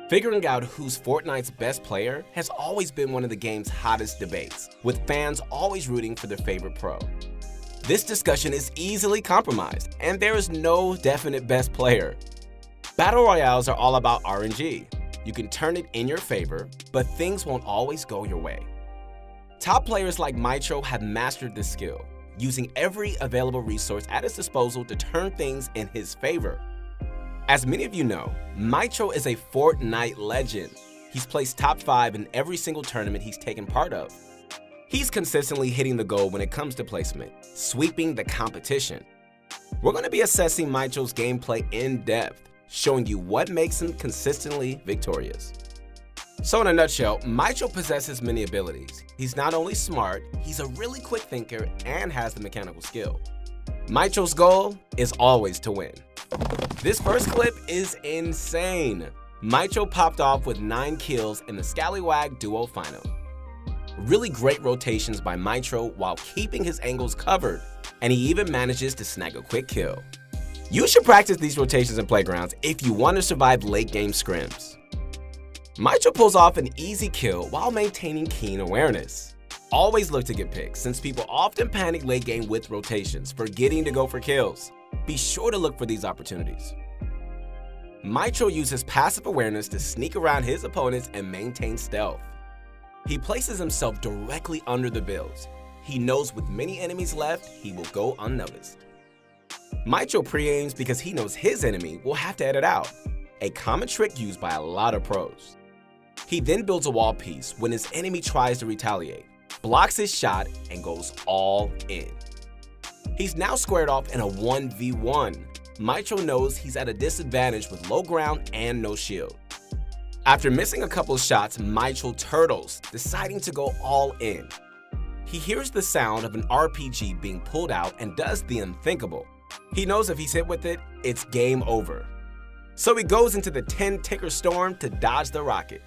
Figuring out who's Fortnite's best player has always been one of the game's hottest debates, with fans always rooting for their favorite pro. This discussion is easily compromised, and there is no definite best player. Battle Royales are all about RNG. You can turn it in your favor, but things won't always go your way. Top players like Mitr0 have mastered this skill, using every available resource at his disposal to turn things in his favor. As many of you know, Mitr0 is a Fortnite legend. He's placed top 5 in every single tournament he's taken part of. He's consistently hitting the goal when it comes to placement, sweeping the competition. We're going to be assessing Mitr0's gameplay in depth, showing you what makes him consistently victorious. So in a nutshell, Mitr0 possesses many abilities. He's not only smart, he's a really quick thinker and has the mechanical skill. Mitr0's goal is always to win. This first clip is insane. Mitr0 popped off with 9 kills in the Scallywag Duo Final. Really great rotations by Mitr0 while keeping his angles covered, and he even manages to snag a quick kill. You should practice these rotations in playgrounds if you want to survive late game scrims. Mitr0 pulls off an easy kill while maintaining keen awareness. Always look to get picks, since people often panic late game with rotations, forgetting to go for kills. Be sure to look for these opportunities. Mitr0 uses passive awareness to sneak around his opponents and maintain stealth. He places himself directly under the builds. He knows with many enemies left, he will go unnoticed. Mitr0 pre-aims because he knows his enemy will have to edit out, a common trick used by a lot of pros. He then builds a wall piece when his enemy tries to retaliate, blocks his shot, and goes all in. He's now squared off in a 1v1. Mitr0 knows he's at a disadvantage with low ground and no shield. After missing a couple shots, Mitr0 turtles, deciding to go all in. He hears the sound of an RPG being pulled out and does the unthinkable. He knows if he's hit with it, it's game over. So he goes into the 10-ticker storm to dodge the rocket.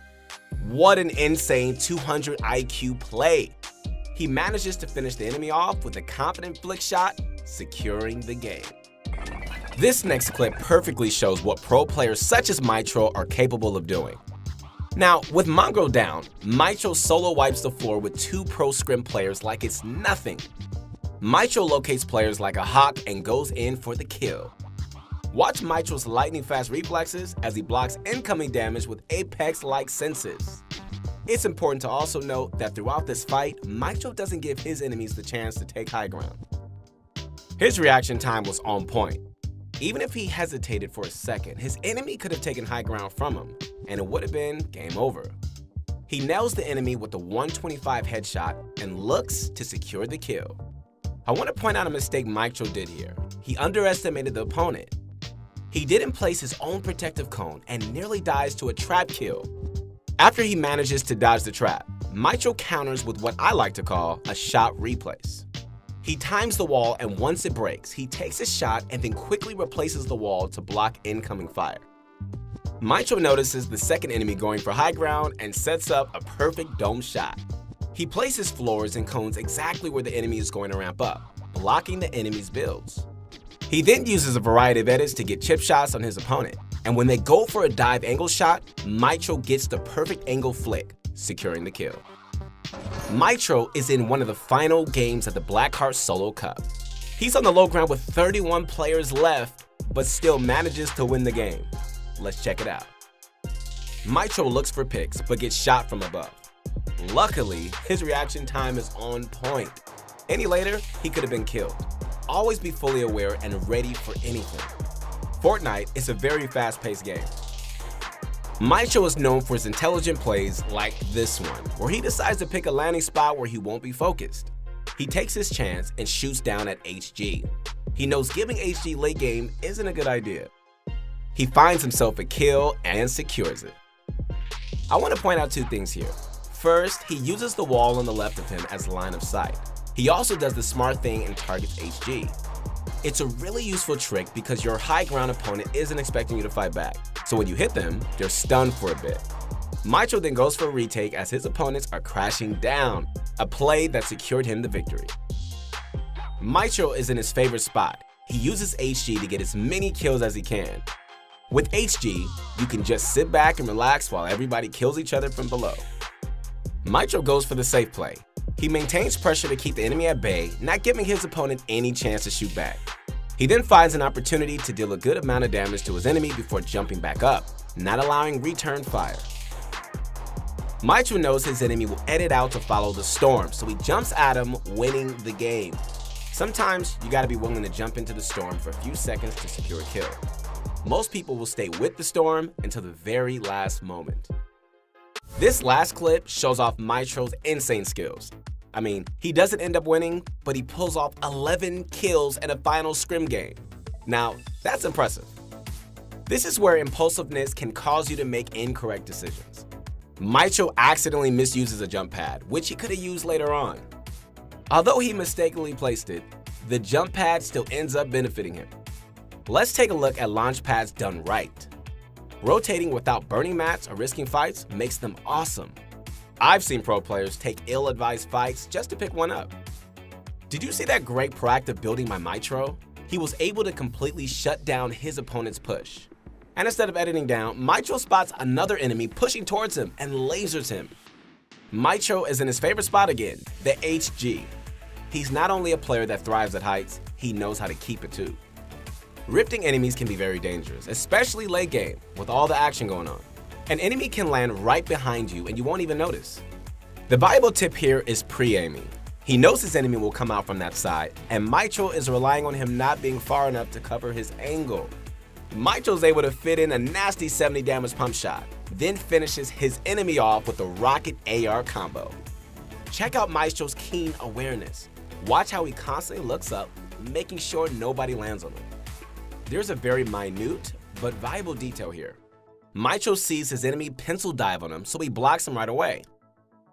What an insane 200 IQ play! He manages to finish the enemy off with a confident flick shot, securing the game. This next clip perfectly shows what pro players such as Mitr0 are capable of doing. Now, with Mongrel down, Mitr0 solo wipes the floor with 2 pro scrim players like it's nothing. Mitr0 locates players like a hawk and goes in for the kill. Watch Mitr0's lightning-fast reflexes as he blocks incoming damage with Apex-like senses. It's important to also note that throughout this fight, Mitr0 doesn't give his enemies the chance to take high ground. His reaction time was on point. Even if he hesitated for a second, his enemy could have taken high ground from him, and it would have been game over. He nails the enemy with a 125 headshot and looks to secure the kill. I want to point out a mistake Mitr0 did here. He underestimated the opponent. He didn't place his own protective cone and nearly dies to a trap kill. After he manages to dodge the trap, Mitr0 counters with what I like to call a shot replace. He times the wall, and once it breaks, he takes a shot and then quickly replaces the wall to block incoming fire. Mitr0 notices the second enemy going for high ground and sets up a perfect dome shot. He places floors and cones exactly where the enemy is going to ramp up, blocking the enemy's builds. He then uses a variety of edits to get chip shots on his opponent, and when they go for a dive angle shot, Mitr0 gets the perfect angle flick, securing the kill. Mitr0 is in one of the final games of the Blackheart Solo Cup. He's on the low ground with 31 players left, but still manages to win the game. Let's check it out. Mitr0 looks for picks, but gets shot from above. Luckily, his reaction time is on point. Any later, he could have been killed. Always be fully aware and ready for anything. Fortnite is a very fast-paced game. Mitr0 is known for his intelligent plays like this one, where he decides to pick a landing spot where he won't be focused. He takes his chance and shoots down at HG. He knows giving HG late game isn't a good idea. He finds himself a kill and secures it. I want to point out 2 things here. First, he uses the wall on the left of him as line of sight. He also does the smart thing and targets HG. It's a really useful trick because your high ground opponent isn't expecting you to fight back, so when you hit them, they're stunned for a bit. Mitr0 then goes for a retake as his opponents are crashing down, a play that secured him the victory. Mitr0 is in his favorite spot. He uses HG to get as many kills as he can. With HG, you can just sit back and relax while everybody kills each other from below. Mitr0 goes for the safe play. He maintains pressure to keep the enemy at bay, not giving his opponent any chance to shoot back. He then finds an opportunity to deal a good amount of damage to his enemy before jumping back up, not allowing return fire. Mitr0 knows his enemy will edit out to follow the storm, so he jumps at him, winning the game. Sometimes you gotta be willing to jump into the storm for a few seconds to secure a kill. Most people will stay with the storm until the very last moment. This last clip shows off Mitr0's insane skills. I mean, he doesn't end up winning, but he pulls off 11 kills in a final scrim game. Now, that's impressive. This is where impulsiveness can cause you to make incorrect decisions. Mitr0 accidentally misuses a jump pad, which he could have used later on. Although he mistakenly placed it, the jump pad still ends up benefiting him. Let's take a look at launch pads done right. Rotating without burning mats or risking fights makes them awesome. I've seen pro players take ill-advised fights just to pick one up. Did you see that great proactive building by Mitr0? He was able to completely shut down his opponent's push. And instead of editing down, Mitr0 spots another enemy pushing towards him and lasers him. Mitr0 is in his favorite spot again, the HG. He's not only a player that thrives at heights, he knows how to keep it too. Rifting enemies can be very dangerous, especially late game with all the action going on. An enemy can land right behind you and you won't even notice. The valuable tip here is pre-aiming. He knows his enemy will come out from that side, and Mitr0 is relying on him not being far enough to cover his angle. Mitr0 is able to fit in a nasty 70 damage pump shot, then finishes his enemy off with a rocket AR combo. Check out Mitr0's keen awareness. Watch how he constantly looks up, making sure nobody lands on him. There's a very minute but valuable detail here. Mitr0 sees his enemy pencil dive on him, so he blocks him right away.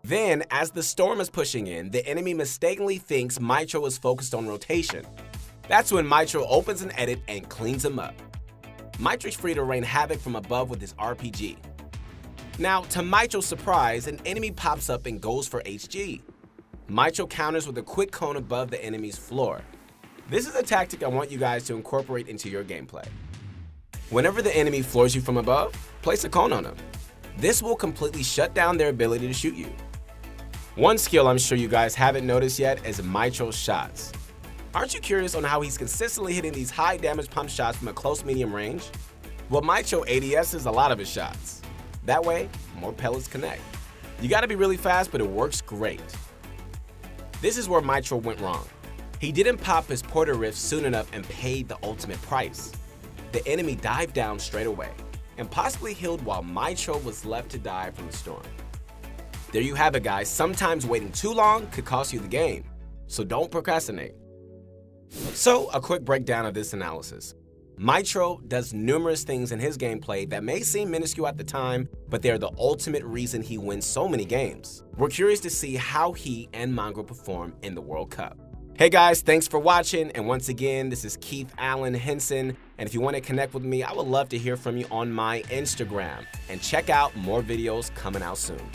Then, as the storm is pushing in, the enemy mistakenly thinks Mitr0 is focused on rotation. That's when Mitr0 opens an edit and cleans him up. Mitr0 is free to rain havoc from above with his RPG. Now, to Mitr0's surprise, an enemy pops up and goes for HG. Mitr0 counters with a quick cone above the enemy's floor. This is a tactic I want you guys to incorporate into your gameplay. Whenever the enemy floors you from above, place a cone on them. This will completely shut down their ability to shoot you. One skill I'm sure you guys haven't noticed yet is Mitr0's shots. Aren't you curious on how he's consistently hitting these high damage pump shots from a close medium range? Well, Mitr0 ADSs a lot of his shots. That way, more pellets connect. You gotta be really fast, but it works great. This is where Mitr0 went wrong. He didn't pop his Porter Rift soon enough and paid the ultimate price. The enemy dived down straight away and possibly healed while Mitr0 was left to die from the storm. There you have it, guys. Sometimes waiting too long could cost you the game, so don't procrastinate. So, a quick breakdown of this analysis. Mitr0 does numerous things in his gameplay that may seem minuscule at the time, but they're the ultimate reason he wins so many games. We're curious to see how he and Mitr0 perform in the World Cup. Hey guys, thanks for watching, and once again, this is Keith Allen Henson, and if you want to connect with me, I would love to hear from you on my Instagram, and check out more videos coming out soon.